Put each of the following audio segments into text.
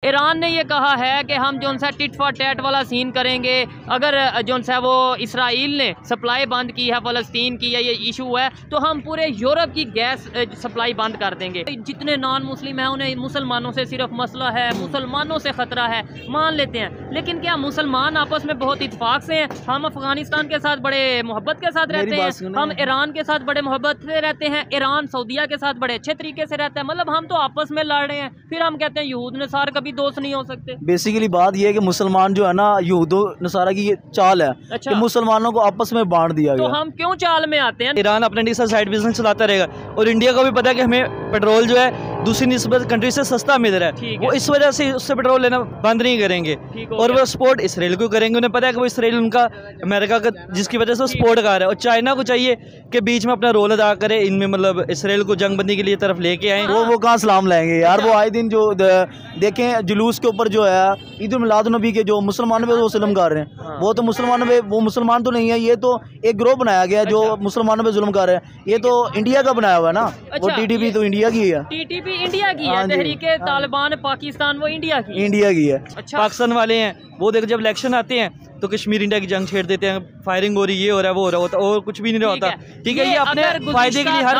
Iran ने ये कहा है कि हम जो सा टिट फॉर टैट वाला सीन करेंगे। अगर जो सा वो इसराइल ने सप्लाई बंद की है फ़लस्तीन की, या ये इशू है, तो हम पूरे यूरोप की गैस सप्लाई बंद कर देंगे। जितने नॉन मुस्लिम हैं उन्हें मुसलमानों से सिर्फ मसला है, मुसलमानों से ख़तरा है, मान लेते हैं। लेकिन क्या मुसलमान आपस में बहुत इत्तेफाक से हैं? हम अफ़गानिस्तान के साथ बड़े मोहब्बत के साथ रहते हैं, हम ईरान के साथ बड़े मोहब्बत से रहते हैं, ईरान सऊदिया के साथ बड़े अच्छे तरीके से रहता है। मतलब हम तो आपस में लड़ रहे हैं, फिर हम कहते हैं यहूद नसार कभी दोस्त नहीं हो सकते। बेसिकली बात यह है कि मुसलमान जो है ना, यहूदो नसारा की ये चाल है। अच्छा। कि मुसलमानों को आपस में बांट दिया गया। तो हम क्यों चाल में आते हैं? ईरान अपने साइड बिजनेस चलाता रहेगा और इंडिया को भी पता है कि हमें पेट्रोल जो है दूसरी निस्बत कंट्री से सस्ता मिल रहा है, वो इस वजह से उससे पेट्रोल लेना बंद नहीं करेंगे और वो सपोर्ट इसराइल को करेंगे। उन्हें पता है कि वो इसराइल उनका अमेरिका का, जिसकी वजह से वो सपोर्ट कर रहा है। और चाइना को चाहिए कि बीच में अपना रोल अदा करे, इनमें मतलब इसराइल को जंगबंदी के लिए तरफ लेके आए। वो कहाँ सलाम लाएंगे यार। वो आए दिन जो देखें जुलूस के ऊपर जो है ईद उल मिलाद नबी के जो मुसलमानों पे वो जुल्म कर रहे हैं, वो तो मुसलमानों पे, वो मुसलमान तो नहीं है, ये तो एक ग्रोह बनाया गया जो मुसलमानों पे जुल्म कर रहे हैं। ये तो इंडिया का बनाया हुआ है ना। वो टीटीपी तो इंडिया की है, टीटीपी इंडिया की है, तहरीके तालिबान पाकिस्तान वो इंडिया की है। अच्छा, पाकिस्तान वाले हैं वो देखो जब इलेक्शन आते हैं तो कश्मीर इंडिया की जंग छेड़ देते हैं, फायरिंग हो रही, ये हो रहा है, वो हो रहा होता, और कुछ भी नहीं होता। ठीक है, ये अपने फायदे के लिए हर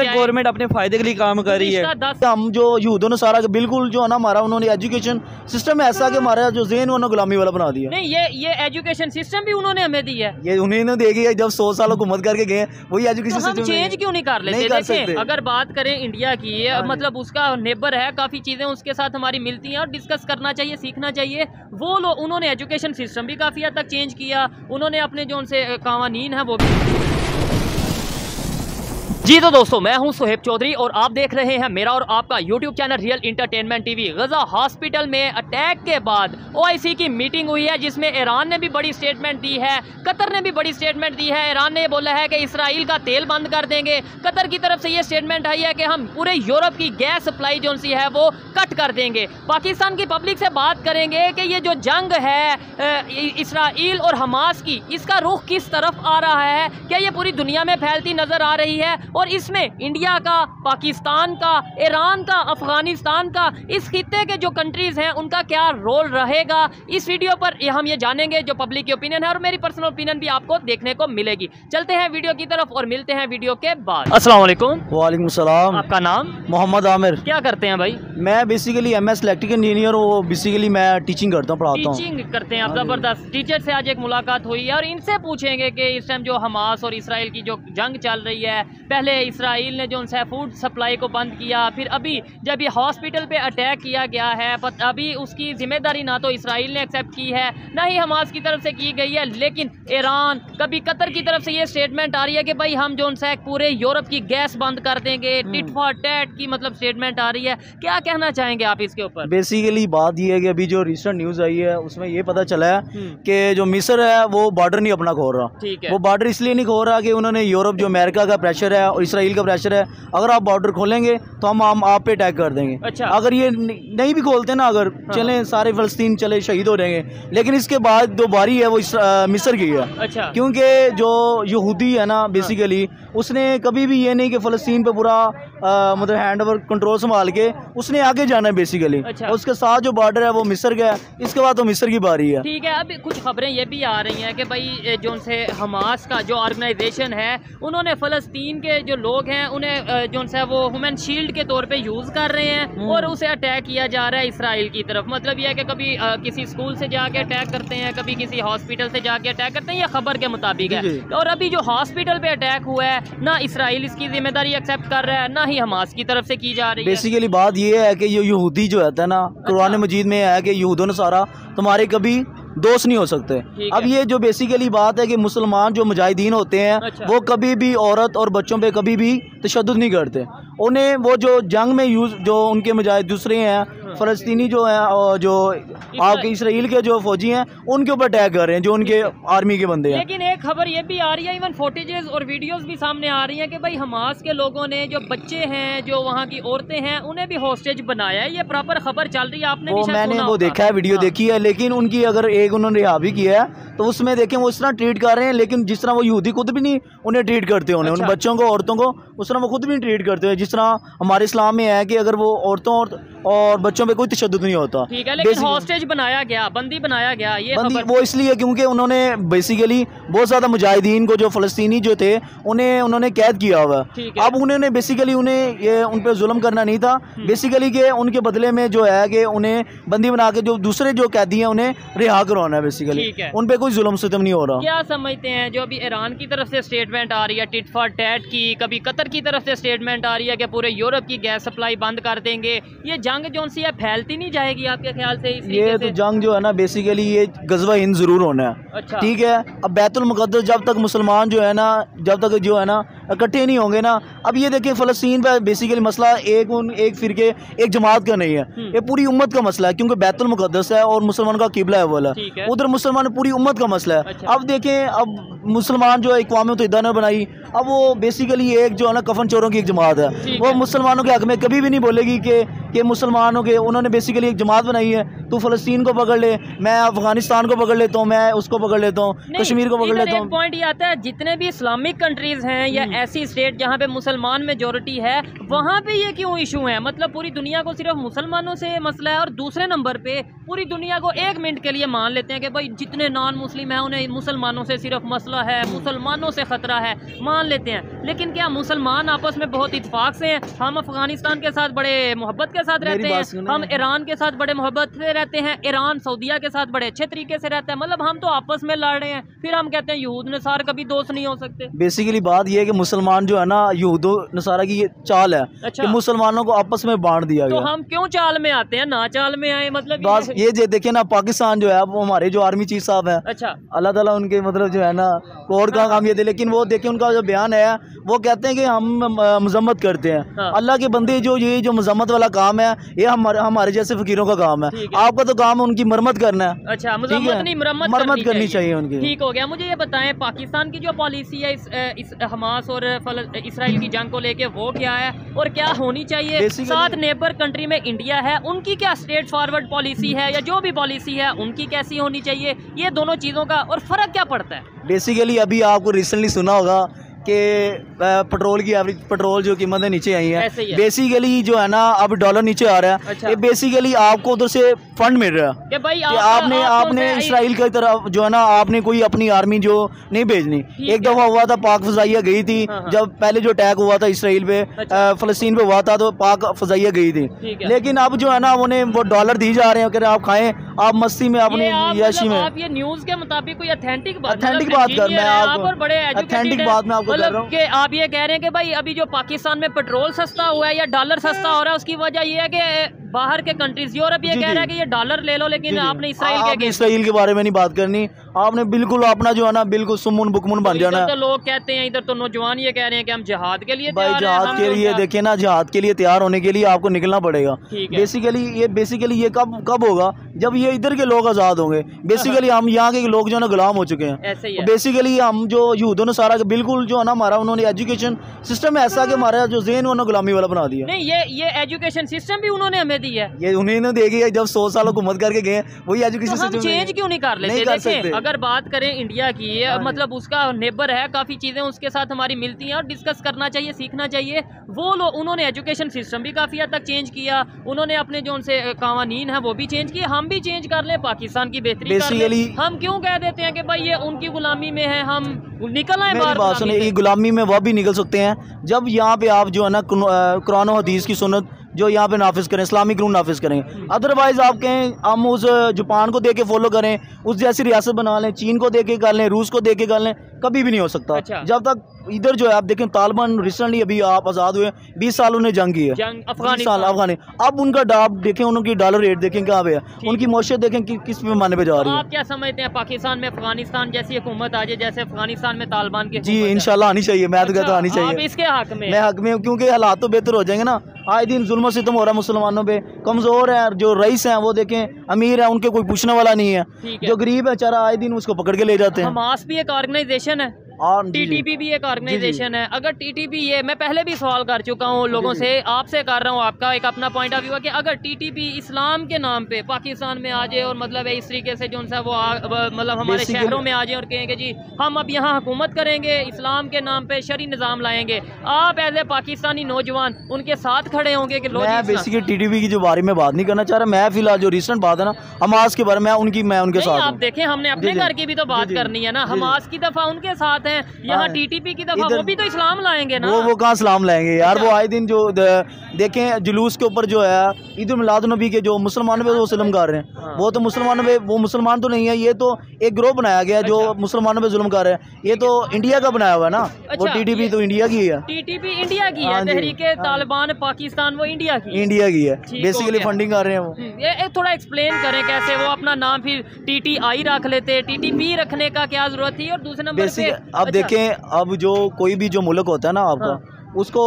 गवर्नमेंट अपने फायदे के लिए काम कर रही है। हम जो यूदों ने सारा बिल्कुल जो है ना, हमारा उन्होंने एजुकेशन सिस्टम ऐसा कि हमारा जो ज़हन उन्होंने गुलामी वाला बना दिया। नहीं, ये एजुकेशन सिस्टम भी उन्होंने हमें दी है, ये उन्होंने देगी। जब 100 साल हुकूमत करके गए वही एजुकेशन सिस्टम चेंज क्यों नहीं कर लेते? देखिए, अगर बात करें इंडिया की, मतलब उसका नेबर है, काफ़ी चीज़ें उसके साथ हमारी मिलती हैं और डिस्कस करना चाहिए, सीखना चाहिए। वो लोग, उन्होंने एजुकेशन सिस्टम भी काफ़ी हद तक चेंज किया, उन्होंने अपने जो उनसे कावानीन है वो भी। जी तो दोस्तों, मैं हूं सुहेब चौधरी और आप देख रहे हैं मेरा और आपका YouTube channel real entertainment TV. Gaza hospital में अटैक के बाद ओआईसी की मीटिंग हुई है, जिसमें ईरान ने भी बड़ी स्टेटमेंट दी है, कतर ने भी बड़ी स्टेटमेंट दी है। ईरान ने बोला है कि इसराइल का तेल बंद कर देंगे। कतर की तरफ से ये स्टेटमेंट आई है कि हम पूरे यूरोप की गैस सप्लाई जो सी है वो कट कर देंगे। पाकिस्तान की पब्लिक से बात करेंगे कि ये जो जंग है इसराइल और हमास की, इसका रुख किस तरफ आ रहा है, क्या ये पूरी दुनिया में फैलती नजर आ रही है, और इसमें इंडिया का, पाकिस्तान का, ईरान का, अफगानिस्तान का, इस खित्ते के जो कंट्रीज हैं उनका क्या रोल रहेगा। इस वीडियो पर हम ये जानेंगे जो पब्लिक की ओपिनियन है, और मेरी पर्सनल ओपिनियन भी आपको देखने को मिलेगी। चलते हैं वीडियो की तरफ और मिलते हैं वीडियो के बाद। अस्सलाम वालेकुम। वालेकुम सलाम। आपका नाम? मोहम्मद आमिर। क्या करते हैं भाई? मैं बेसिकली MS इलेक्ट्रिकल इंजीनियर हूँ। बेसिकली मैं टीचिंग करता हूँ, पढ़ाता हूँ। टीचिंग करते हैं आप? जबरदस्त। टीचर से आज एक मुलाकात हुई है और इनसे पूछेंगे कि इस टाइम जो हमास और इसराइल की जो जंग चल रही है, पहले इसराइल ने जो उनसे फूड सप्लाई को बंद किया, फिर अभी जब ये हॉस्पिटल पे अटैक किया गया है, अभी उसकी जिम्मेदारी ना तो इसराइल ने एक्सेप्ट की है, ना ही हमास की तरफ से की गई है, लेकिन ईरान, कभी कतर की तरफ से ये स्टेटमेंट आ रही है कि भाई हम जो उनसे पूरे यूरोप की गैस बंद कर देंगे। टिट फॉर टैट की मतलब स्टेटमेंट आ रही है। क्या कहना चाहेंगे आप इसके ऊपर? बेसिकली बात ये है कि अभी जो रिसेंट न्यूज़ आई है उसमें ये पता चला है कि जो मिस्र है वो बॉर्डर नहीं अपना खोल रहा। ठीक है। वो बॉर्डर इसलिए नहीं खोल रहा कि उन्होंने यूरोप, जो अमेरिका का प्रेशर है और इसराइल का प्रेशर है, अगर आप बॉर्डर खोलेंगे तो हम आप पे अटैक कर देंगे। अच्छा। अगर ये नहीं भी खोलते ना, अगर चले सारे फ़लस्तीन चले शहीद हो जाएंगे, लेकिन इसके बाद जो बारी है वो मिस्र की है। अच्छा। क्योंकि जो यहूदी है ना, बेसिकली उसने कभी भी ये नहीं कि फ़लस्तीन पे पूरा मतलब हैंड ओवर कंट्रोल संभाल के उसने आगे जाना है बेसिकली। अच्छा। उसके साथ जो बॉर्डर है वो मिस्र का है, इसके बाद तो मिस्र की बारी है। ठीक है। अभी कुछ खबरें ये भी आ रही हैं कि भाई जो उनसे हमास का जो ऑर्गेनाइजेशन है, उन्होंने फ़लस्तीन के जो लोग हैं उन्हें जो उनसे वो ह्यूमन शील्ड के तौर पे यूज़ कर रहे हैं और उसे अटैक किया जा रहा है इसराइल की तरफ। मतलब यह है कि कभी किसी स्कूल से जाके अटैक करते हैं, कभी किसी हॉस्पिटल से जाके अटैक करते हैं, यह खबर के मुताबिक है। और अभी जो हॉस्पिटल पे अटैक हुआ है, ना इसराइल इसकी जिम्मेदारी एक्सेप्ट कर रहा है, ना ही हमास की तरफ से की जा रही है। बेसिकली बात ये है कि ये यहूदी जो है ना, कुरान मजीद में है कि यहूदों ने सारा तुम्हारे कभी दोस्त नहीं हो सकते। अब ये जो बेसिकली बात है कि मुसलमान जो मुजाहिदीन होते हैं, अच्छा, वो कभी भी औरत और बच्चों पे कभी भी तशद्दुद नहीं करते। उन्हें वो जो जंग में यूज जो उनके मुजाहिद दूसरे हैं, फ़लस्तीनी जो हैं और जो आपके इसराइल के जो फौजी हैं, उनके ऊपर अटैक कर रहे हैं, जो उनके आर्मी के बंदे हैं। लेकिन एक खबर ये भी आ रही है, इवन फोटेजेस और वीडियोस भी सामने आ रही हैं कि भाई हमास के लोगों ने जो बच्चे हैं, जो वहाँ की औरतें हैं, उन्हें भी हॉस्टेज बनाया है। ये प्रॉपर खबर चल रही है, आपने भी मैंने वो देखा है, वीडियो देखी है। लेकिन उनकी अगर एक उन्होंने रिहा भी किया है तो उसमें देखें वो इस तरह ट्रीट कर रहे हैं, लेकिन जिस तरह वो यहूदी खुद भी नहीं उन्हें ट्रीट करते, उन्हें उन बच्चों को, औरतों को उस तरह वो खुद भी नहीं ट्रीट करते हैं जिस तरह हमारे इस्लाम में है कि अगर वो औरतों और बच्चों बच्चों पे कोई तशद्दुद नहीं होता। ठीक है, लेकिन हॉस्टेज बनाया गया, बंदी बनाया गया, ये वो इसलिए क्योंकि उन्होंने बेसिकली बहुत ज़्यादा मुजाहिदीन को, जो फ़लस्तीनी जो थे, उन्होंने कैद किया हुआ। अब उन्होंने बेसिकली उन्हें उन पर जुल्म करना नहीं था, बेसिकली कि उनके बदले में जो है कि उन्हें बंदी बना के जो दूसरे जो कैदी हैं उन्हें रिहा करवाना है। बेसिकली उन पर कोई जुल्म सितम नहीं हो रहा। क्या समझते हैं जो अभी ईरान की तरफ से स्टेटमेंट आ रही है टिट फॉर टैट की, कभी कतर की तरफ से स्टेटमेंट आ रही है कि पूरे यूरोप की गैस सप्लाई बंद कर देंगे, ये जंग जो सी है फैलती नहीं जाएगी आपके ख्याल से? ये तो जंग जो है ना बेसिकली ये गज़वा हिंद ज़रूर होना है। अच्छा। ठीक है, अब बैतुल मुक़द्दस जब तक मुसलमान जो है ना, जब तक जो है ना इकट्ठे नहीं होंगे ना, अब ये देखिए फ़लस्तीन पे बेसिकली मसला एक फ़िरके एक जमात का नहीं है, ये पूरी उम्मत का मसला है, क्योंकि बैतुल मुक़द्दस है और मुसलमान का किबला है वाला, उधर मुसलमान पूरी उम्मत का मसला है। अच्छा। अब देखें, अब मुसलमान जो अक़वाम मुत्तहिदा ने बनाई, अब वो बेसिकली एक जो है ना कफन चोरों की एक जमात है, वो मुसलमानों के हक़ में कभी भी नहीं बोलेगी कि मुसलमानों के, उन्होंने बेसिकली एक जमात बनाई है, तू फ़लस्तीन को पकड़ ले, मैं अफ़गानिस्तान को पकड़ लेता हूँ, मैं उसको पकड़ लेता हूँ, कश्मीर को पकड़ लेता हूँ। पॉइंट ये आता है, जितने भी इस्लामिक कंट्रीज़ हैं या ऐसी स्टेट जहाँ पे मुसलमान मेजॉरिटी है, वहाँ पे ये क्यों इशू है? मतलब पूरी दुनिया को सिर्फ मुसलमानों से मसला है, और दूसरे नंबर पे पूरी दुनिया को एक मिनट के लिए मान लेते हैं कि भाई जितने नॉन मुस्लिम हैं उन्हें मुसलमानों से सिर्फ मसला है, मुसलमानों से ख़तरा है, मान लेते हैं। लेकिन क्या मुसलमान आपस में बहुत इत्तेफाक से हैं? हम अफगानिस्तान के साथ बड़े मोहब्बत के साथ रहते हैं, हम ईरान के साथ बड़े मोहब्बत से रहते हैं, ईरान सऊदीया के साथ बड़े अच्छे तरीके से रहता है, मतलब हम तो आपस में लड़ रहे हैं, फिर हम कहते हैं यहूद नसारा कभी दोस्त नहीं हो सकते। बेसिकली बात यह है कि मुसलमान जो है ना, यहूद नसारा की ये चाल है। अच्छा। कि मुसलमानों को आपस में बांट दिया गया। तो हम क्यों चाल में आते हैं, ना चाल में आए? मतलब बस ये देखिए ना, पाकिस्तान जो है वो हमारे जो आर्मी चीफ साहब है, अच्छा, अल्लाह ताला उनके मतलब जो है ना और का काम ये थे, लेकिन वो देखिए उनका जो बयान है वो कहते हैं कि हम मजम्मत करते हैं। हाँ। अल्लाह के बंदे ये जो मजम्मत वाला काम है ये हमारे जैसे फकीरों का काम है, आपका तो काम है उनकी मरम्मत करना है। अच्छा, मजम्मत नहीं, मरम्मत करनी चाहिए उनकी। ठीक हो गया। मुझे ये बताएं, पाकिस्तान की जो पॉलिसी है इस हमास और इसराइल की जंग को लेके, वो क्या है और क्या होनी चाहिए? साथ नेबर कंट्री में इंडिया है, उनकी क्या स्ट्रेट फॉरवर्ड पॉलिसी है, या जो भी पॉलिसी है उनकी कैसी होनी चाहिए? ये दोनों चीज़ों का और फ़र्क क्या पड़ता है? बेसिकली अभी आपको रिसेंटली सुना होगा कि पेट्रोल की एवरेज पेट्रोल जो कीमतें नीचे आई हैं, बेसिकली जो है ना अब डॉलर नीचे आ रहा है। अच्छा। ये बेसिकली आपको उधर से फंड मिल रहा है कि भाई आपने इसराइल की तरफ जो है ना आपने कोई अपनी आर्मी जो नहीं भेजनी। एक दफ़ा हुआ था, पाक फ़ज़ाइया गई थी, जब पहले जो अटैक हुआ था इसराइल पे, फ़लस्तीन पे हुआ था, तो पाक फ़ज़ाइया गई थी, लेकिन अब जो है ना उन्हें वो डॉलर दी जा रहे हैं, कह रहे आप खाएं, आप मस्ती में, अपनी याशी में। आप ये न्यूज़ के मुताबिक कोई अथेंटिक बात कर मैं आपको अथेंटिक बात मैं आपको मतलब कि आप ये कह रहे हैं कि भाई अभी जो पाकिस्तान में पेट्रोल सस्ता हुआ है या डॉलर सस्ता हो रहा है, उसकी वजह ये है कि बाहर के कंट्रीज, यूरोप ये कह रहा है कि ये डॉलर ले लो, लेकिन आपने इसराइल के बारे में नहीं बात करनी, आपने बिल्कुल अपना जो है ना बिल्कुल सुमुन बुकमुन बन जाना है। तो लोग कहते हैं, इधर तो नौजवान ये कह रहे हैं कि हम जिहाद के लिए भाई, जिहाद के लिए देखिए ना, जिहाद के लिए तैयार होने के लिए आपको निकलना पड़ेगा। बेसिकली ये कब होगा? जब ये इधर के लोग आज़ाद होंगे। बेसिकली हम यहाँ के लोग जो है ना गुलाम हो चुके हैं। बेसिकली हम जो यहूदों ने सारा बिल्कुल जो है ना हमारा उन्होंने एजुकेशन सिस्टम ऐसा कि हमारा जो ज़हन उन्होंने गुलामी वाला बना दिया। नहीं, ये एजुकेशन सिस्टम भी उन्होंने हमें दी है, ये उन्होंने देखी है, जब 100 साल हुकूमत करके गए वही एजुकेशन सिस्टम चेंज क्यों नहीं कर लेते? अगर बात करें इंडिया की, मतलब उसका नेबर है, काफ़ी चीज़ें उसके साथ हमारी मिलती हैं और डिस्कस करना चाहिए, सीखना चाहिए। वो लोग उन्होंने एजुकेशन सिस्टम भी काफ़ी हद तक चेंज किया, उन्होंने अपने जो उनसे कानून है वो भी चेंज किए, हम भी चेंज कर लें, पाकिस्तान की बेहतरी कर लें। हम क्यों कह देते हैं कि भाई ये उनकी गुलामी में है, हम निकल आए बाहर? ये गुलामी में वह भी निकल सकते हैं जब यहाँ पे आप जो है ना कुरान और हदीस की सुन्नत जो यहाँ पे नाफिज करें, इस्लामिक रूल नाफिज करें। अदरवाइज आप कहें हम उस जापान को देख के फॉलो करें, उस जैसी रियासत बना लें, चीन को देख के कर लें, रूस को देख के कर लें, कभी भी नहीं हो सकता। अच्छा। जब तक इधर जो है आप देखें, तालिबान रिसेंटली अभी आप आज़ाद हुए, 20 साल उन्हें जंग की है, 20 साल अफगानी। अब उनका डाब देखें, उनकी डॉलर रेट देखें कहाँ पे है, उनकी मौशियत देखें किस पैमाने पे जा रही है। आप क्या समझते हैं, पाकिस्तान में अफगानिस्तान जैसी हुकूमत आ जाए जैसे अफगानिस्तान में तालिबान की? जी इंशाल्लाह आनी चाहिए, मैं तो कहता आनी चाहिए। इसके हक में? मैं हक में हूँ, क्योंकि हालात तो बेहतर हो जाएंगे ना। आए दिन जुल्म सितम हो रहा है मुसलमानों पे, कमज़ोर है, जो रईस हैं वो देखें अमीर है, उनके कोई पूछने वाला नहीं है, जो गरीब है बेचारा आए दिन उसको पकड़ के ले जाते हैं। हमास भी एक ऑर्गेनाइजेशन है, टीटीपी भी एक ऑर्गेनाइजेशन है। अगर टीटीपी ये, मैं पहले भी सवाल कर चुका हूँ लोगों से, आपसे कर रहा हूँ, आपका एक अपना पॉइंट ऑफ व्यू है कि अगर टीटीपी इस्लाम के नाम पे पाकिस्तान में आ जाए और मतलब इस तरीके से जो सा वो मतलब हमारे शहरों में आ जाए और कहें कि जी हम अब यहाँ हुकूमत करेंगे, इस्लाम के नाम पे शरी निज़ाम लाएंगे, आप एज ए पाकिस्तानी नौजवान उनके साथ खड़े होंगे कि लोग? मैं बेसिकली टीटीपी की जो बारे में बात नहीं करना चाह रहा, मैं फिलहाल जो रिसेंट बात है ना हमास के बारे में, मैं उनके साथ। आप देखें, हमने अपने घर की भी तो बात करनी है ना, हमास की दफा उनके साथ हैं, यहाँ टीटीपी की दफा वो भी तो इस्लाम लाएंगे ना। वो कहाँ इस्लाम लाएंगे यार, वो आए दिन जो देखें जुलूस के ऊपर जो है ईद उल मिलाद नबी के जो मुसलमान पे वो जुल्म कर रहे हैं, वो तो मुसलमानों पे, वो मुसलमान तो नहीं है, ये तो एक ग्रोह बनाया गया जो मुसलमानों पे जुल्म कर रहे हैं, ये तो इंडिया का बनाया हुआ है ना। वो टीटीपी तो इंडिया की है, टीटीपी इंडिया की है, तहरीके तालिबान पाकिस्तान वो इंडिया की है, बेसिकली फंडिंग कर रहे हैं वो। ये थोड़ा एक्सप्लेन करें कैसे वो अपना नाम फिर टीटीआई रख लेते, टीटीपी रखने का क्या जरूरत थी? और दूसरे नंबर पे अब देखें, अब जो कोई भी जो मुल्क होता है ना आपका, उसको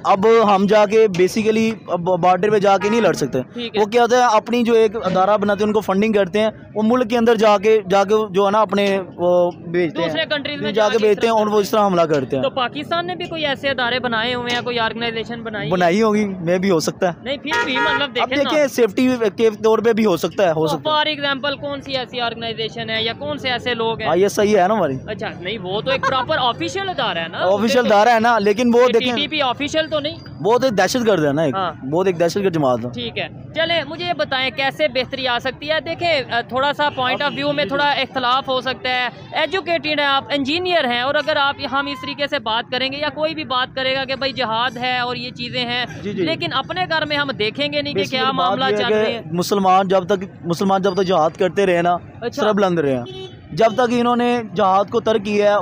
अब हम जाके बेसिकली अब बॉर्डर पे जाके नहीं लड़ सकते। वो क्या होता है, अपनी जो एक अदारा बनाते हैं, उनको फंडिंग करते हैं, वो मुल्क के अंदर जाके जो है ना अपने वो भेजते हैं, दूसरे कंट्रीज में जाके भेजते हैं और वो इस तरह हमला करते हैं। तो पाकिस्तान ने भी कोई ऐसे अदारे बनाए हुए हैं, कोई ऑर्गेनाइजेशन बनाई होगी, मे भी हो सकता है। नहीं फिर भी मतलब देखें सेफ्टी के तौर पे भी हो सकता है, फॉर एग्जाम्पल कौन सी ऐसी ऑर्गेनाइजेशन है या कौन से ऐसे लोग हैं? ये सही है ना हमारी। अच्छा नहीं, वो तो एक प्रॉपर ऑफिशियल अदारा है ना, ऑफिशियल अदारा है ना, लेकिन वो टीटीपी ऑफिशियल तो नहीं, वो तो दहशतगर्द है ना, बहुत एक दहशतगर्द जमात है। ठीक है, चले मुझे ये बताएं कैसे बेहतरी आ सकती है? देखें थोड़ा सा पॉइंट ऑफ व्यू में थोड़ा इख्तलाफ हो सकता है, एजुकेटेड है आप, इंजीनियर हैं, और अगर आप हम इस तरीके से बात करेंगे या कोई भी बात करेगा कि भाई जिहाद है और ये चीज़ें हैं, लेकिन अपने घर में हम देखेंगे नहीं कि क्या मामला चल रहा है। मुसलमान जब तक जिहाद करते रहे ना, सर बुलंद रहे हैं, जब तक इन्होंने जहाद को तर्क किया है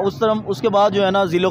उसके बाद जो है ना जिलो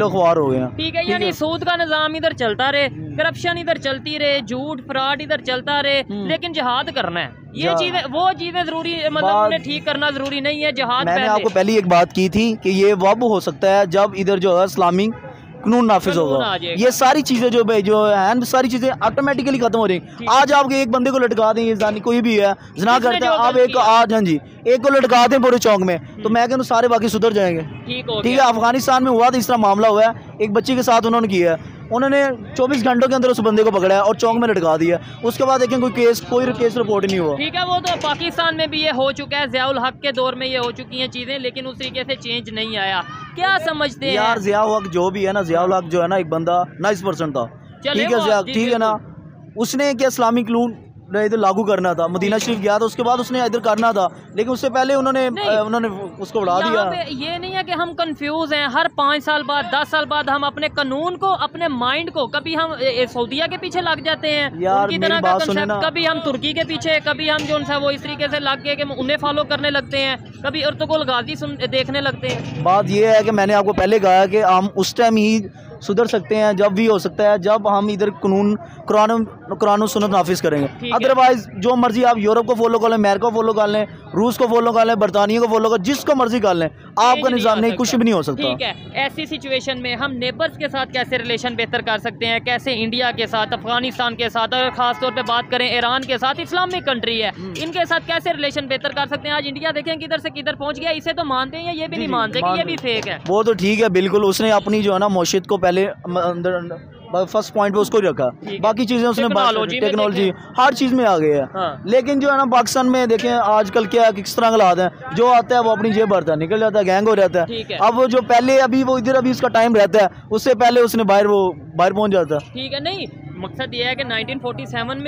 ख्वार हो गया। ठीक है, यानी सूद का निज़ाम इधर चलता रहे, करप्शन इधर चलती रहे, झूठ फ्रॉड इधर चलता रहे, लेकिन जहाद करना है, ये चीजें वो चीजें जरूरी, मतलब उन्हें ठीक करना जरूरी नहीं है। जहाद मैंने आपको पहले एक बात की थी कि ये वब हो सकता है जब इधर जो है इस्लामिक कानून नाफिज होगा, ये सारी चीजें जो है सारी चीजें ऑटोमेटिकली खत्म हो रही। आज आप एक बंदे को लटका दें, ये कोई भी है जना करता है, आप एक आज हाँ जी एक को लटका दें पूरे चौक में, तो मैं कहूँ सारे बाकी सुधर जाएंगे। ठीक है, अफगानिस्तान में हुआ था इस तरह मामला हुआ है, एक बच्ची के साथ उन्होंने किया है, उन्होंने 24 घंटों के अंदर उस बंदे को पकड़ा है और चौक में लटका दिया, उसके बाद देखें कोई केस रिपोर्ट नहीं हुआ। ठीक है, वो तो पाकिस्तान में भी ये हो चुका है, ज़ियाउल हक के दौर में ये हो चुकी हैं चीज़ें, लेकिन उस तरीके से चेंज नहीं आया। क्या समझते हैं यार, ज़ियाउल हक जो भी है ना, ज़ियाउल हक जो है ना एक बंदा 90% था, ठीक है ना, उसने क्या इस्लामिक कानून इधर लागू करना था, मदीना शरीफ गया था, उसके बाद उसने इधर करना था, लेकिन उससे पहले उन्होंने उसको बढ़ा दिया। ये नहीं है कि हम कंफ्यूज हैं, हर 5 साल बाद 10 साल बाद हम अपने कानून को, अपने माइंड को, कभी हम सऊदीया के पीछे लग जाते हैं उनकी तरह का कंसेप्ट, कभी हम तुर्की के पीछे, कभी हम जो है वो इस तरीके से लग के उन्हें फॉलो करने लगते हैं, कभी अर्तुगरुल गाजी देखने लगते हैं। बात ये है कि मैंने आपको पहले कहा कि हम उस टाइम ही सुधर सकते हैं जब भी हो सकता है जब हम इधर कानून कुरान और सुन्नत नाफिज करेंगे। अदरवाइज जो मर्जी आप यूरोप को फॉलो कर लें, अमेरिका को फॉलो कर लें, रूस को फॉलो कर लें, बरतानिया को फॉलो कर, जिसको मर्जी कर लें, आपका निज़ाम नहीं, कुछ भी नहीं हो सकता। ठीक है, ऐसी सिचुएशन में हम नेबर्स के साथ कैसे रिलेशन बेहतर कर सकते हैं, कैसे इंडिया के साथ, अफगानिस्तान के साथ, अगर खास तौर पे बात करें ईरान के साथ, इस्लामिक कंट्री है, इनके साथ कैसे रिलेशन बेहतर कर सकते हैं? आज इंडिया देखें किधर से किधर पहुंच गया, इसे तो मानते हैं, ये भी नहीं मानते कि ये भी फेक है। वो तो ठीक है, बिल्कुल उसने अपनी जो है ना मौशियत को पहले फर्स्ट पॉइंट पे उसको रखा, बाकी चीजें उसने टेक्नोलॉजी हर चीज में आ गई है। लेकिन जो है ना पाकिस्तान में देखें आजकल क्या किस तरह हालात है, जो आता है वो अपनी जेब भरता है, निकल जाता है, गैंग हो रहता है। अब जो पहले अभी वो इधर अभी उसका टाइम रहता है, उससे पहले उसने बाहर पहुंच जाता है। ठीक है, नहीं मकसद ये है कि 1947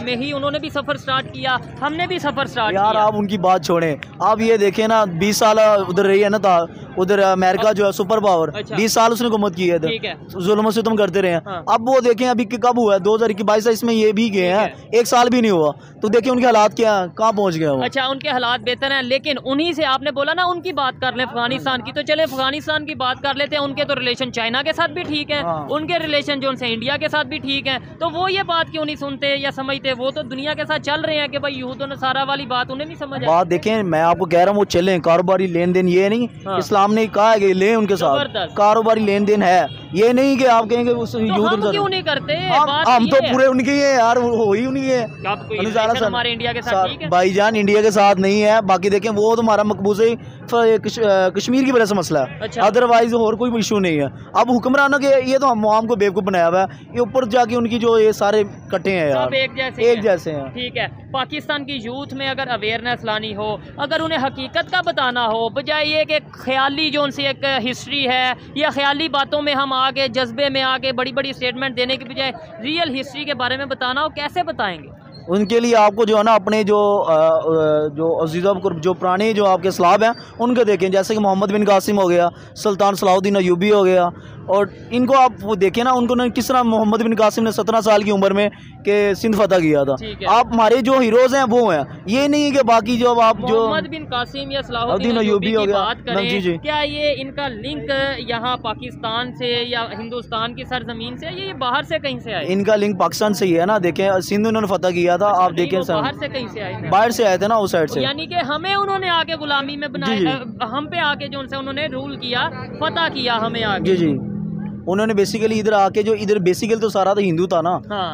में ही उन्होंने भी सफर स्टार्ट किया, हमने भी सफर स्टार्ट किया। यार आप उनकी बात छोड़ें, आप ये देखें ना 20 साल उधर रही है ना, था उधर अमेरिका जो है सुपर पावर, 20 साल उसने हुकूमत की है इधर, जुल्म से तुम करते रहे हैं। अब वो देखें अभी कब हुआ है 2022 में ये भी गए हैं, 1 साल भी नहीं हुआ, तो देखिए उनके हालात क्या है, कहाँ पहुँच गए वो। अच्छा, उनके हालात बेहतर हैं, लेकिन उन्हीं से आपने बोला ना उनकी बात कर लें अफगानिस्तान की, तो चले अफगानिस्तान की बात कर लेते हैं। उनके तो रिलेशन चाइना के साथ भी ठीक है, उनके रिलेशन जो उनसे इंडिया के साथ भी ठीक है, तो वो ये बात क्यों नहीं सुनते या समझते? वो तो दुनिया के साथ चल रहे हैं कि भाई यूं तो नसारा वाली बात उन्हें नहीं समझ। बात देखें, मैं आपको कह रहा हूँ वो चलें, कारोबारी लेन देन ये नहीं, इस्लाम ने कहा है कि ले उनके साथ कारोबारी लेन देन है, ये नहीं कि आप कहेंगे उस हम क्यों नहीं करते? हम तो पूरे उनके ही है यार, हो ही उनकी है। हमारे इंडिया के साथ ठीक है भाईजान, इंडिया के साथ नहीं है। बाकी देखें वो तो हमारा मकबूज़े कश्मीर की वजह से मसला है, अदरवाइज और कोई इशू नहीं है। अब हुक्मरानों के ये तो हम आवाम को बेवकूफ़ बनाया हुआ है, ये ऊपर जाके उनकी जो ये सारे कट्टे हैं यार, एक जैसे हैं। ठीक है, पाकिस्तान की यूथ में अगर अवेयरनेस लानी हो, अगर उन्हें हकीकत का बताना हो, बजाय ये कि ख्याली जो उनसे एक हिस्ट्री है या ख्याली बातों में हम आके जज्बे में आके बड़ी बड़ी स्टेटमेंट देने के बजाय रियल हिस्ट्री के बारे में बताना हो, कैसे बताएंगे? उनके लिए आपको जो है ना अपने जो अजीज़ों को जो पुराने जो आपके सलाब हैं उनके देखें, जैसे कि मोहम्मद बिन कासिम हो गया, सुल्तान सलाहुद्दीन अयूबी हो गया, और इनको आप वो देखें ना, उनको किस तरह मोहम्मद बिन कासिम ने 17 साल की उम्र में के सिंध फतह किया था। आप हमारे जो हीरोज़ हैं वो हैं, ये नहीं है कि बाकी जो आप जो मोहम्मद बिन कासिम या सलाहुद्दीन अयूबी की बात करें, जी, क्या ये इनका लिंक यहाँ पाकिस्तान से या हिंदुस्तान की सरजमीन से, ये बाहर से कहीं से आए? इनका लिंक पाकिस्तान से ही है ना। देखें सिंध उन्होंने फतह किया था, आप देखें बाहर से कहीं से आए, बाहर से आए थे ना उस साइड से, यानी कि हमें उन्होंने आके गुलामी में बनाया, हम पे आके जो उनसे उन्होंने रूल किया, फतह किया हमें आके। जी उन्होंने बेसिकली इधर आके जो इधर बेसिकली तो सारा तो हिंदू था ना।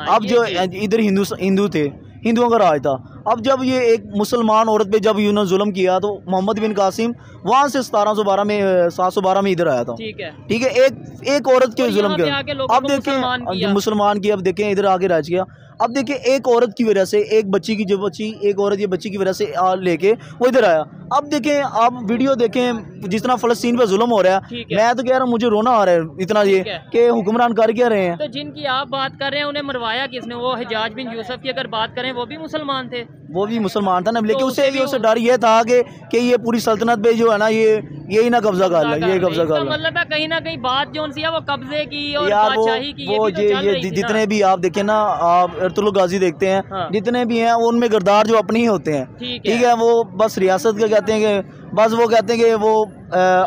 अब जो इधर हिंदू थे, हिंदुओं का राज था। अब जब ये एक मुसलमान औरत पे जब इन्होंने जुल्म किया तो मोहम्मद बिन कासिम वहाँ से 1712 में 712 में इधर आया था। ठीक है, एक औरत के जुल्म किया। अब देखें मुसलमान की, अब देखें इधर आके राज किया। अब देखिए एक औरत की वजह से, एक बच्ची की, जो बच्ची एक औरत ये बच्ची की वजह से लेके वो इधर आया। अब देखें, आप वीडियो देखें जितना फ़लस्तीन पे जुल्म हो रहा है, मैं तो कह रहा हूँ मुझे रोना आ रहा है इतना ये कि हुक्मरान कर क्या रहे हैं। तो जिनकी आप बात कर रहे हैं उन्हें मरवाया किसने? वो हिजाज बिन यूसुफ की अगर बात करें, वो भी मुसलमान थे, वो भी मुसलमान था ना, लेकिन उससे डर ये था कि ये पूरी सल्तनत पे जो है ना यही ना कब्जा कर ले, ये कब्जा कर ले। मतलब है कहीं ना कहीं बात जो सी है वो कब्जे की और बादशाही की, वो ये जितने भी आप देखें ना, आप अरतुल गाजी देखते हैं, जितने भी हैं उनमें किरदार जो अपने ही होते हैं। ठीक है, वो बस रियासत का कहते हैं कि बस वो कहते हैं कि वो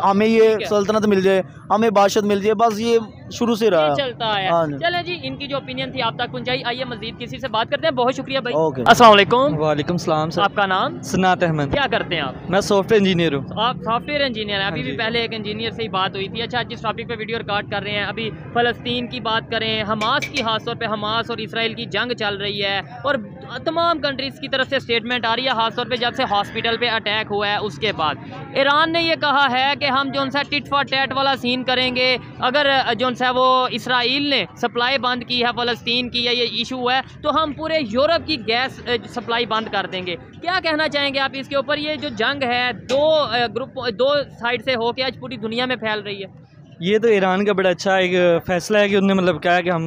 हमें ये सल्तनत मिल जाए, हमें बादशाहत मिल जाए, बस ये शुरू से रहा चलता है। चले जी, इनकी जो ओपिनियन थी आप तक पहुंचाई। आइए मजीद किसी से बात करते हैं। बहुत शुक्रिया भाई। अस्सलाम वालेकुम। वालेकुम सलाम सर। आपका नाम? सनात अहमद। क्या करते हैं आप? मैं सॉफ्टवेयर इंजीनियर हूँ। आप सॉफ्टवेयर इंजीनियर हैं। अभी भी पहले एक इंजीनियर से ही बात हुई थी। अच्छा, जिस टॉपिक पे वीडियो रिकॉर्ड कर रहे हैं, अभी फ़लस्तीन की बात करें, हमास की, खासतौर पे हमास और इसराइल की जंग चल रही है और तमाम कंट्रीज़ की तरफ से स्टेटमेंट आ रही है, खासतौर पे जब से हॉस्पिटल पे अटैक हुआ है उसके बाद। ईरान ने ये कहा है कि हम जो सा टिट फॉर टैट वाला सीन करेंगे, अगर जो सा वो इसराइल ने सप्लाई बंद की है फ़लस्तीन की या ये इशू है, तो हम पूरे यूरोप की गैस सप्लाई बंद कर देंगे। क्या कहना चाहेंगे आप इसके ऊपर? ये जो जंग है दो साइड से हो के आज पूरी दुनिया में फैल रही है। ये तो ईरान का बड़ा अच्छा एक फैसला है कि उन्होंने मतलब कहा कि हम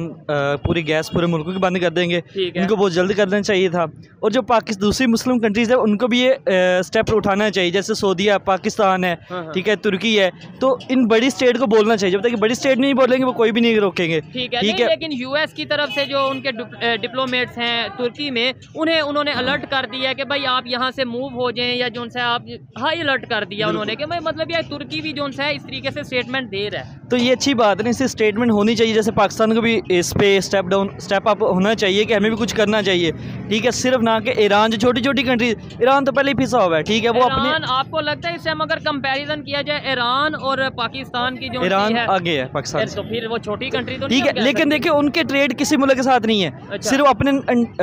पूरी गैस पूरे मुल्क की बंद कर देंगे। इनको बहुत जल्द कर देना चाहिए था। और जो दूसरी मुस्लिम कंट्रीज़ है उनको भी ये स्टेप उठाना चाहिए, जैसे सऊदी है, पाकिस्तान है, ठीक है, तुर्की है। तो इन बड़ी स्टेट को बोलना चाहिए। जब तक बड़ी स्टेट नहीं बोलेंगे वो कोई भी नहीं रोकेंगे। ठीक है। लेकिन यूएस की तरफ से जो उनके डिप्लोमेट्स हैं तुर्की में, उन्होंने अलर्ट कर दिया कि भाई आप यहाँ से मूव हो जाएं, या जो आप हाई अलर्ट कर दिया उन्होंने कि भाई मतलब यार तुर्की भी जो है इस तरीके से स्टेटमेंट दे रहा है। तो ये अच्छी बात है, इससे स्टेटमेंट होनी चाहिए। जैसे पाकिस्तान को भी इस पे स्टेप अप होना चाहिए कि हमें भी कुछ करना चाहिए। ठीक है, सिर्फ ना कि ईरान जो छोटी छोटी कंट्री, ईरान तो पहले ही फिसा हुआ है। ठीक है, वो अपने आपको लगता है इस टाइम अगर कंपैरिजन किया जाए ईरान और पाकिस्तान की, जो ईरान आगे है पाकिस्तान तो फिर वो छोटी कंट्री तो ठीक है, लेकिन देखिए उनके ट्रेड किसी मुल्क के साथ नहीं है। सिर्फ अपने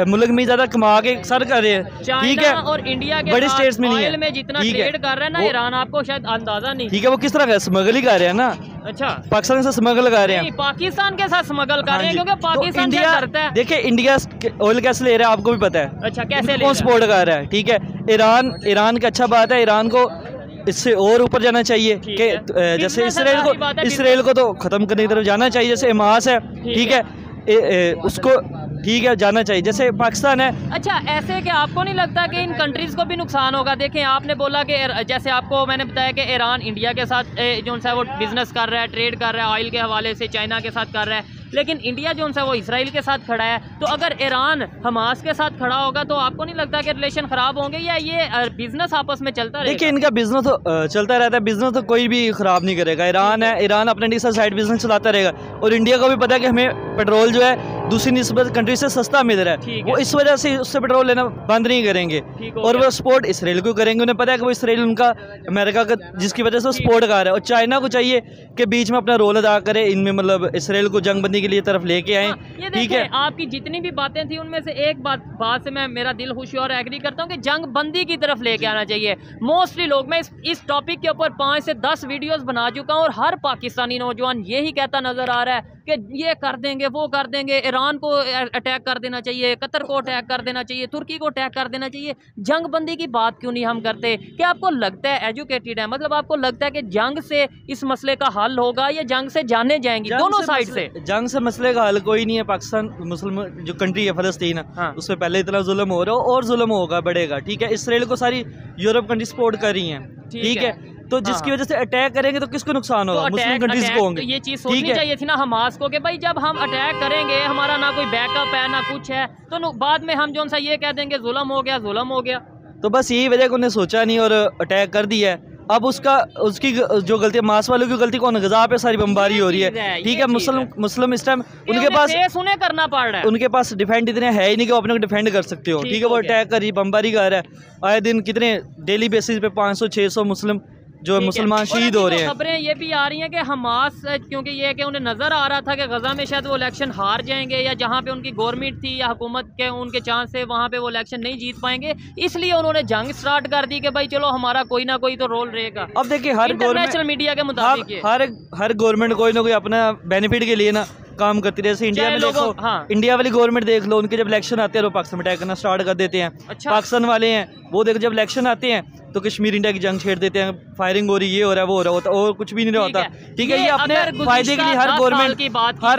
मुल्क में ज़्यादा कमा के सर कर रहे हैं। ठीक है, और इंडिया के बड़े स्टेट्स में नहीं है। में जितना ट्रेड कर रहा है ना ईरान, आपको शायद अंदाजा नहीं। ठीक है, वो किस तरह का स्मगल ही कर रहे हैं ना। अच्छा, पाकिस्तान से स्मगल कर रहे हैं, पाकिस्तान के साथ स्मगल कर रहे हैं, क्योंकि पाकिस्तान क्या करता है। देखिए इंडिया ऑयल गैस ले रहा है, आपको भी पता है। अच्छा, कैसे कौन सपोर्ट कर रहा है। ठीक है, ईरान की अच्छा बात है, ईरान को इससे और ऊपर जाना चाहिए कि जैसे इसराइल को तो ख़त्म करने की तरफ जाना चाहिए, जैसे हमास है। ठीक है, उसको ठीक है जाना चाहिए, जैसे पाकिस्तान है। अच्छा, ऐसे कि आपको नहीं लगता कि इन कंट्रीज़ को भी नुकसान होगा? देखें, आपने बोला कि जैसे आपको मैंने बताया कि ईरान इंडिया के साथ जो सा वो बिज़नेस कर रहा है, ट्रेड कर रहा है, ऑयल के हवाले से चाइना के साथ कर रहा है, लेकिन इंडिया जो सा वो इसराइल के साथ खड़ा है। तो अगर ईरान हमास के साथ खड़ा होगा तो आपको नहीं लगता कि रिलेशन ख़राब होंगे, या ये बिज़नेस आपस में चलता रहेगा? देखिए, इनका बिज़नेस तो चलता रहता है, बिज़नेस तो कोई भी ख़राब नहीं करेगा। ईरान है, ईरान अपने साइड बिज़नेस चलाता रहेगा। और इंडिया को भी पता है कि हमें पेट्रोल जो है दूसरी निस्बत कंट्री से सस्ता मिल रहा है, वो इस वजह से उससे पेट्रोल लेना बंद नहीं करेंगे। और वो सपोर्ट इसराइल को करेंगे, उन्हें पता है कि वो इसराइल उनका अमेरिका का जिसकी वजह से वो सपोर्ट कर रहा है। और चाइना को चाहिए कि बीच में अपना रोल अदा करे, इनमें मतलब इसराइल को जंगबंदी के लिए तरफ लेके आए। ठीक है, आपकी जितनी भी बातें थी उनमें से एक बात से मैं मेरा दिल खुश और एग्री करता हूँ कि जंग बंदी की तरफ लेके आना चाहिए। मोस्टली लोग, मैं इस टॉपिक के ऊपर 5 से 10 वीडियोस बना चुका हूँ और हर पाकिस्तानी नौजवान यही कहता नजर आ रहा है कि ये कर देंगे, वो कर देंगे, ईरान को अटैक कर देना चाहिए, कतर को अटैक कर देना चाहिए, तुर्की को अटैक कर देना चाहिए। जंग बंदी की बात क्यों नहीं हम करते? क्या आपको लगता है, एजुकेटेड है, मतलब आपको लगता है कि जंग से इस मसले का हल होगा या जंग से जाने जाएंगी दोनों साइड से? जंग से मसले का हल कोई नहीं है। पाकिस्तान मुस्लिम जो कंट्री है फलस्तीन, उस पर पहले इतना जुल्म हो रहा है और जुल्म होगा, बढ़ेगा। ठीक है, इसराइल को सारी यूरोप कंट्री सपोर्ट कर रही हैं। ठीक है, तो जिसकी वजह से अटैक करेंगे तो किसको नुकसान होगा? मुस्लिम कंट्रीज को होंगे। तो ये चीज सोचनी चाहिए थी ना हमास को कि भाई जब हम अटैक करेंगे, हमारा ना कोई बैकअप है ना कुछ है, तो बाद में हम जो सा ये कह देंगे जुल्म हो गया, जुल्म हो गया। तो बस यही वजह कि उन्हें सोचा नहीं और अटैक कर दिया है। अब उसकी जो गलती, मास वालों की गलती कौन है? गजा पे सारी बमबारी हो रही है। ठीक है, मुस्लिम इस टाइम उनके पास उन्हें करना पड़ रहा है, उनके पास डिफेंड इतने है ही नहीं कि वो अपने को डिफेंड कर सकते हो। ठीक है, वो अटैक कर रही, बमबारी कर रहा है। आए दिन कितने डेली बेसिस पे 500-600 मुस्लिम जो मुसलमान शहीद हो रहे हैं। खबरें ये भी आ रही हैं कि हमास, क्योंकि ये कि उन्हें नज़र आ रहा था कि गजा में शायद वो इलेक्शन हार जाएंगे या जहाँ पे उनकी गवर्नमेंट थी या हुकूमत के उनके चांस है वहाँ पे वो इलेक्शन नहीं जीत पाएंगे, इसलिए उन्होंने जंग स्टार्ट कर दी कि भाई चलो हमारा कोई ना कोई तो रोल रहेगा। अब देखिए, हर इंटरनेशनल मीडिया के मुताबिक हर गवर्नमेंट कोई ना कोई अपना बेनिफिट के लिए ना काम करती रहे। जैसे इंडिया में देखो, इंडिया वाली गवर्नमेंट देख लो, उनके जब इलेक्शन आते हैं तो पाकिस्तान में अटैक करना स्टार्ट कर देते हैं। पाकिस्तान वाले हैं वो देखो, जब इलेक्शन आते हैं तो कश्मीर इंडिया की जंग छेड़ देते हैं, फायरिंग हो रही, ये हो रहा है, वो हो रहा होता और कुछ भी नहीं होता। ठीक है, ये अपने फायदे के लिए हर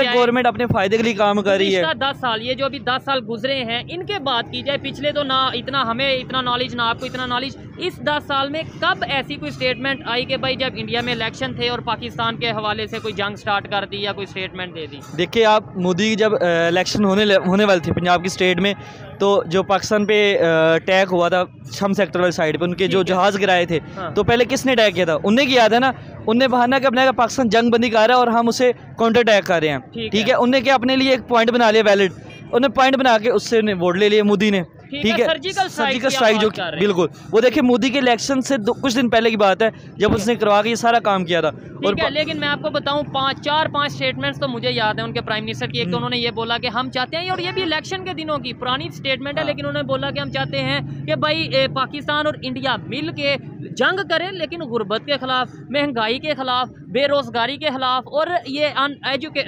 गवर्नमेंट अपने फायदे के लिए काम कर रही है। 10 साल, ये जो अभी 10 साल गुजरे हैं, इनके बात की जाए, पिछले तो ना इतना हमें इतना नॉलेज ना आपको इतना नॉलेज, इस 10 साल में कब ऐसी कोई स्टेटमेंट आई कि भाई जब इंडिया में इलेक्शन थे और पाकिस्तान के हवाले से कोई जंग स्टार्ट कर दी या कोई स्टेटमेंट दे दी? देखिए, आप मोदी की जब इलेक्शन होने वाली थी पंजाब की स्टेट में, तो जो पाकिस्तान पे अटैक हुआ था शम सेक्टर वाली साइड पे, उनके जो जहाज गिराए थे, तो पहले किसने अटैक किया था? उनने किया था ना। उनने बहाना क्या बनाया, पाकिस्तान जंग बंदी कर रहा है और हम उसे काउंटर अटैक कर रहे हैं। ठीक है, उनने क्या अपने लिए एक पॉइंट बना लिया वैलिड, उन्हें पॉइंट बना के उससे वोट ले लिए मोदी ने। ठीक है, सर्जिकल स्ट्राइक जो बिल्कुल, वो देखिए मोदी के इलेक्शन से कुछ दिन पहले की बात है जब उसने करवा के ये सारा काम किया था। और लेकिन मैं आपको बताऊं, 4-5 स्टेटमेंट्स तो मुझे याद है उनके प्राइम मिनिस्टर की। एक तो उन्होंने ये बोला कि हम चाहते हैं, और ये भी इलेक्शन के दिनों की पुरानी स्टेटमेंट है, लेकिन उन्होंने बोला कि हम चाहते हैं कि भाई पाकिस्तान और इंडिया मिल के जंग करें, लेकिन गुर्बत के खिलाफ, महंगाई के खिलाफ, बेरोजगारी के खिलाफ और ये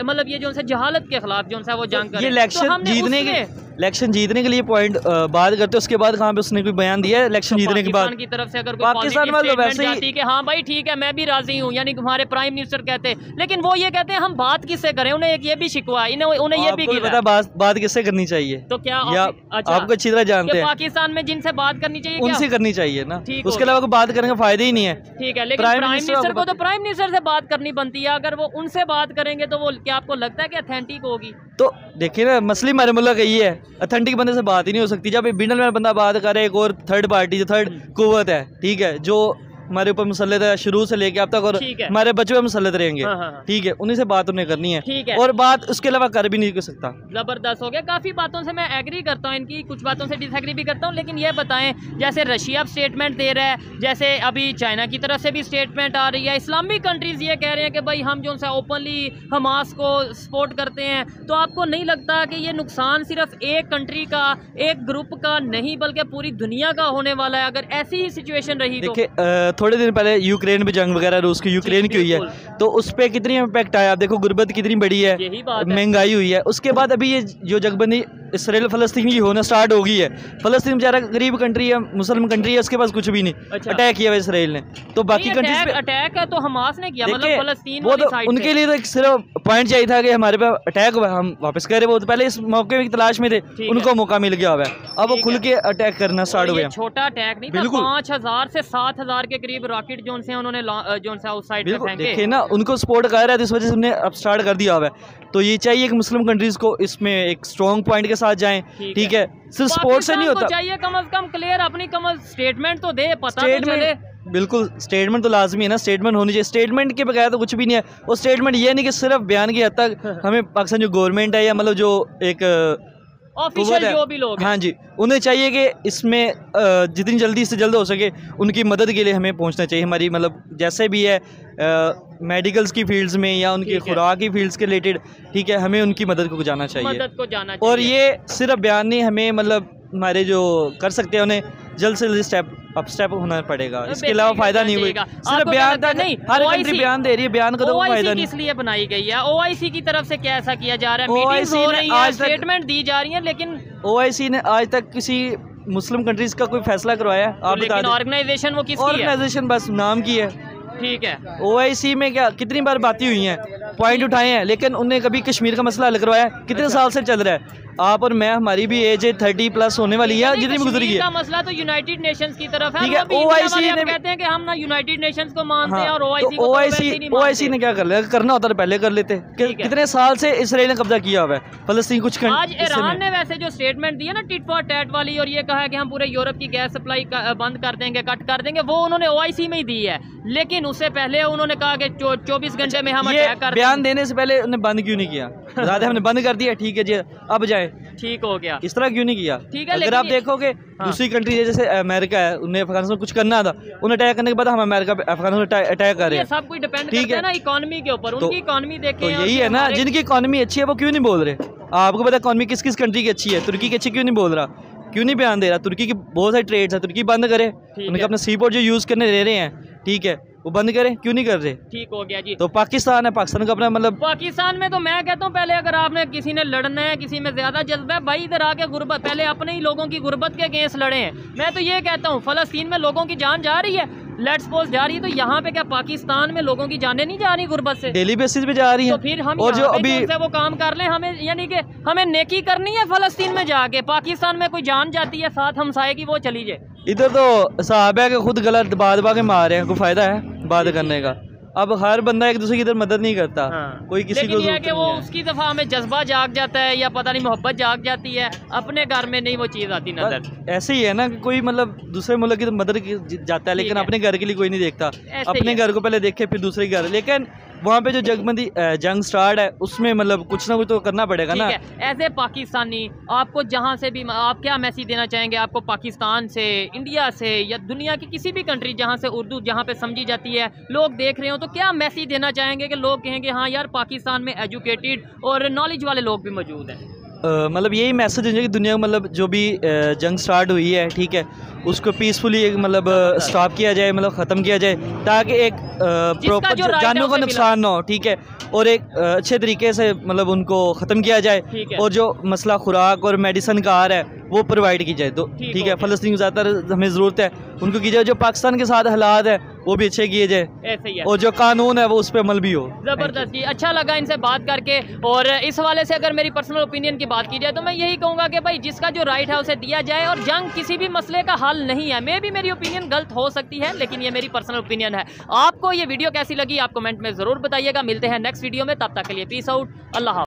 मतलब ये जो है जहालत के खिलाफ जो है वो जंग करें। ये इलेक्शन जीतने के लिए पॉइंट बात करते, उसके बाद कहाँ पे उसने कोई बयान दिया है इलेक्शन जीतने के बाद? की तरफ से अगर पाकिस्तान वाले वैसे ही कि हाँ भाई ठीक है मैं भी राजी हूँ, यानी हमारे प्राइम मिनिस्टर कहते हैं, लेकिन वो ये कहते हैं हम बात किससे करें? उन्हें एक ये भी शिकवा, उन्हें ये भी पता बात किससे करनी चाहिए? तो क्या आपको अच्छी तरह जानते हैं पाकिस्तान में जिनसे बात करनी चाहिए उनसे करनी चाहिए ना, उसके अलावा कोई बात करने का फायदा ही नहीं है। ठीक है, लेकिन प्राइम मिनिस्टर को तो प्राइम मिनिस्टर से बात करनी बनती है, अगर वो उनसे बात करेंगे तो वो क्या आपको लगता है कि अथेंटिक होगी? तो देखिए ना, मसली हमारे मुल्क यही है, अथेंटिक बंदे से बात ही नहीं हो सकती। जब बिनल में बंदा बात करे, एक और थर्ड पार्टी जो थर्ड कुव्वत है, ठीक है, जो हमारे ऊपर मुसल्लत है शुरू से लेके अब तक, और हमारे बच्चे पे मुसल्लत रहेंगे। ठीक है, उन्हीं से बात उन्हें करनी है और बात उसके अलावा कर भी नहीं कर सकता। जबरदस्त हो गया। काफी बातों से मैं एग्री करता हूँ इनकी, कुछ बातों से डिसएग्री भी करता हूँ, लेकिन ये बताएं, जैसे रशिया स्टेटमेंट दे रहा है, जैसे अभी चाइना की तरफ से भी स्टेटमेंट आ रही है, इस्लामिक कंट्रीज ये कह रहे हैं कि भाई हम जो है ओपनली हमास को सपोर्ट करते हैं, तो आपको नहीं लगता कि ये नुकसान सिर्फ एक कंट्री का, एक ग्रुप का नहीं बल्कि पूरी दुनिया का होने वाला है अगर ऐसी ही सिचुएशन रही? देखिए, थोड़े दिन पहले यूक्रेन पे जंग वगैरह रूस की यूक्रेन की हुई है, तो उस पर कितनी इम्पैक्ट आया। आप देखो गुर्बत कितनी बड़ी है, महंगाई हुई है। उसके बाद अभी ये जो जंगबंदी इसराइल फलस्तीन की होना स्टार्ट हो गई है। फलस्तीन बेचारा गरीब कंट्री है, मुसलमान कंट्री है, उसके पास कुछ भी नहीं। अटैक किया हुआ इसराइल ने, तो बाकी कंट्रीज पे अटैक है तो हमास ने किया, मतलब फलस्तीन वो तो उनके लिए तो एक सिर्फ पॉइंट चाहिए था कि हमारे पे अटैक हुआ, हम वापस करें। वो तो पहले इस मौके की तलाश में थे, उनको मौका मिल गया हुआ है, अब वो खुल के अटैक करना स्टार्ट हुए। छोटा अटैक नहीं था, 5000 से 7000 के करीब रॉकेट जो से उन्होंने जो है उस साइड पे फेंके। देखिए ना, उनको सपोर्ट कर रहा है, इस वजह से उन्हें अब स्टार्ट कर दिया हुआ है। तो ये चाहिए कि मुस्लिम कंट्रीज को इसमें एक स्ट्रॉन्ग पॉइंट के साथ जाएं। ठीक है, सिर्फ सपोर्ट से नहीं होता, चाहिए कम से कम क्लियर अपनी स्टेटमेंट तो दे, पता तो चले। बिल्कुल स्टेटमेंट तो लाजमी है ना, स्टेटमेंट होनी चाहिए, स्टेटमेंट के बगैर तो कुछ भी नहीं है। और स्टेटमेंट ये नहीं कि सिर्फ बयान की हद तक हमें पाकिस्तान जो गवर्नमेंट है या मतलब जो एक ऑफिशियल जो भी लोग हैं, हाँ जी, उन्हें चाहिए कि इसमें जितनी जल्दी से जल्द हो सके उनकी मदद के लिए हमें पहुंचना चाहिए। हमारी मतलब जैसे भी है मेडिकल्स की फील्ड्स में या उनकी खुराक की फील्ड्स के रिलेटेड, ठीक है, हमें उनकी मदद को जाना चाहिए। और ये सिर्फ बयान नहीं, हमें मतलब हमारे जो कर सकते हैं उन्हें जल्द से जल्द स्टेप होना पड़ेगा। इसके अलावा फायदा नहीं हुआ, सिर्फ बयान तक नहीं, हर कंट्री बयान दे रही है, बयान का तो फायदा नहीं। इसलिए बनाई गई है OIC की तरफ से, क्या ऐसा किया जा रहा है, मीटिंग्स हो रही है, स्टेटमेंट दी जा रही है, लेकिन OIC ने आज तक किसी मुस्लिम कंट्रीज का कोई फैसला करवाया है? आप बता दें। ऑर्गेनाइजेशन वो किसकी है? ऑर्गेनाइजेशन बस नाम की है, ठीक है। OIC में क्या कितनी बार बातें हुई हैं, पॉइंट उठाए हैं, लेकिन उन्हें कभी कश्मीर का मसला हल करवाया? कितने साल से चल रहा है? आप और मैं, हमारी भी एज 30+ होने वाली है, जितनी भी गुजरी है। मसला तो यूनाइटेड नेशंस की तरफ है, ठीक है। OIC ने कहते हैं कि हम ना यूनाइटेड नेशंस को मानते हैं, और OIC ने क्या कर लिया? करना होता तो पहले कर लेते। कितने साल से इसराइल ने कब्जा किया हुआ है फलस्तीन कुछ। आज ईरान ने वैसे जो स्टेटमेंट दी है ना टिट फॉर टैट वाली, और ये कहा है कि हम पूरे यूरोप की गैस सप्लाई बंद कर देंगे, कट कर देंगे, वो उन्होंने OIC में ही दी है। लेकिन उससे पहले उन्होंने कहा कि 24 घंटे में हम अटैक कर देंगे। बयान देने से पहले उन्होंने बंद क्यों नहीं किया? हमने बंद कर दिया, ठीक है जी, अब जाए, ठीक हो गया। इस तरह क्यों नहीं किया? ठीक है, अगर आप देखोगे दूसरी कंट्री जैसे अमेरिका है, उन्हें अफगानिस्तान में कुछ करना था, उन्हें अटैक करने के बाद हम अमेरिका अफगानिस्तान में अटैक कर रहे हैं। सब कुछ डिपेंड करता है ना इकोनॉमी के ऊपर, उनकी इकोनॉमी देखें। तो यही है ना, जिनकी इकोनॉमी अच्छी है वो क्यों नहीं बोल रहे? आपको पता है इकोनॉमी किस किस कंट्री की अच्छी है? तुर्की की अच्छी क्यों नहीं बोल रहा? क्यों नहीं बयान दे रहा? तुर्की की बहुत सारी ट्रेड्स है, तुर्की बंद करे, उनके अपना सी पोर्ट जो यूज़ करने दे रहे हैं, ठीक है, वो बंद करें, क्यों नहीं कर रहे? ठीक हो गया जी। तो पाकिस्तान है, पाकिस्तान का अपना मतलब, पाकिस्तान में तो मैं कहता हूँ पहले अगर आपने किसी ने लड़ना है, किसी में ज्यादा जज्बा है, भाई इधर आके गुर्बत, पहले अपने ही लोगों की गुर्बत के अगेंस्ट लड़े हैं। मैं तो ये कहता हूँ फलस्तीन में लोगों की जान जा रही है, लेट्स सपोज जा रही है, तो यहाँ पे क्या पाकिस्तान में लोगों की जानें नहीं जा रही गुर्बत से? डेली बेसिस पे जा रही है। तो फिर हम और जो अभी वो काम कर लें, हमें यानी कि हमें नेकी करनी है फलस्तीन में जाके। पाकिस्तान में कोई जान जाती है साथ हमसाये की, वो चली जाए। इधर तो साहब के खुद गलत बात के मार रहे हैं, कोई फायदा है बात करने का? अब हर बंदा एक दूसरे की इधर मदद नहीं करता। कोई किसी को है कि वो उसकी दफा हमें जज्बा जाग जाता है, या पता नहीं मोहब्बत जाग जाती है, अपने घर में नहीं वो चीज़ आती नजर। ऐसे ही है ना कि कोई मतलब दूसरे मुल्क की तो मदद जाता है, लेकिन अपने घर के लिए कोई नहीं देखता। अपने घर को पहले देखे फिर दूसरे घर। लेकिन वहाँ पे जो जंग स्टार्ट है उसमें मतलब कुछ ना कुछ तो करना पड़ेगा ना। ऐसे पाकिस्तानी आपको जहाँ से भी, आप क्या मैसेज देना चाहेंगे? आपको पाकिस्तान से, इंडिया से, या दुनिया की किसी भी कंट्री जहाँ से उर्दू जहाँ पे समझी जाती है, लोग देख रहे हो, तो क्या मैसेज देना चाहेंगे कि लोग कहेंगे हाँ यार पाकिस्तान में एजुकेटेड और नॉलेज वाले लोग भी मौजूद हैं? मतलब यही मैसेज है कि दुनिया में मतलब जो भी जंग स्टार्ट हुई है, ठीक है, उसको पीसफुली एक मतलब स्टॉप किया जाए, मतलब ख़त्म किया जाए, ताकि एक प्रॉपर जानों का नुकसान ना हो, ठीक है, और एक अच्छे तरीके से मतलब उनको ख़त्म किया जाए, और जो मसला खुराक और मेडिसिन का आ रहा है वो प्रोवाइड की जाए। तो ठीक है, फ़लस्तीन को ज़्यादातर हमें ज़रूरत है, उनको की जाए। जो पाकिस्तान के साथ हालात है वो भी अच्छे किए जाए, ऐसे ही है। और जो कानून है वो उस पर अमल भी हो। ज़बरदस्त जी, अच्छा लगा इनसे बात करके। और इस हवाले से अगर मेरी पर्सनल ओपिनियन की बात की जाए तो मैं यही कहूँगा कि भाई जिसका जो राइट है उसे दिया जाए, और जंग किसी भी मसले का हल नहीं है। मे भी मेरी ओपिनियन गलत हो सकती है, लेकिन ये मेरी पर्सनल ओपिनियन है। आपको ये वीडियो कैसी लगी आप कमेंट में ज़रूर बताइएगा। मिलते हैं नेक्स्ट वीडियो में, तब तक के लिए पीस आउट, अल्लाह।